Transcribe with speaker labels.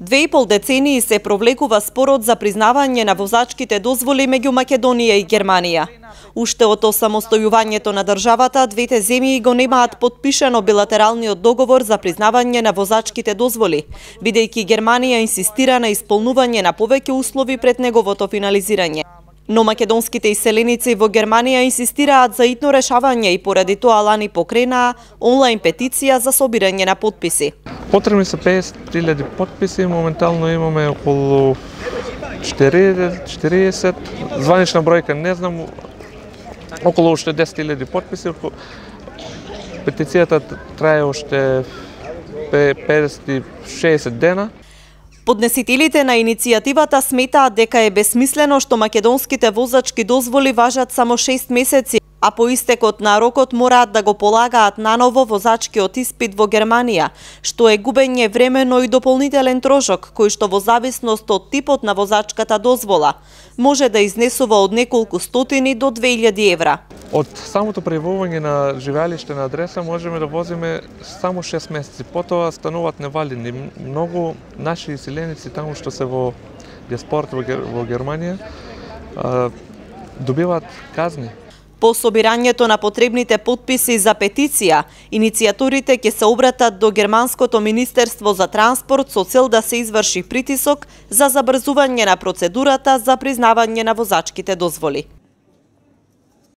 Speaker 1: 2,5 децении се провлекува спорот за признавање на возачките дозволи меѓу Македонија и Германија. Уште од осамостојувањето на државата, двете земји го немаат потпишано билатералниот договор за признавање на возачките дозволи, бидејќи Германија инсистира на исполнување на повеќе услови пред неговото финализирање. Но македонските иселеници во Германија инсистираат за итно решавање и поради тоа лани покренаа онлайн петиција за собирање на потписи.
Speaker 2: Потребни се 50.000 потписи, моментално имаме околу 40, званична бројка не знам, околу уште 10.000 потписи. Петицијата трае уште 50-60 дена.
Speaker 1: Поднесителите на иницијативата сметаат дека е бесмислено што македонските возачки дозволи важат само 6 месеци, а по истекот на рокот мораат да го полагаат наново возачкиот испит во Германија, што е губење времено и дополнителен трошок, кој што во зависност од типот на возачката дозвола може да изнесува од неколку стотини до 2000 евра.
Speaker 2: Од самото прејавување на живеалиште на адреса можеме да возиме само 6 месеци, потоа стануваат невалидни. Многу наши иселеници таму што се во диаспората во Германија добиваат казни.
Speaker 1: По собирањето на потребните потписи за петиција, иницијаторите ќе се обратат до Германското министерство за транспорт со цел да се изврши притисок за забрзување на процедурата за признавање на возачките дозволи.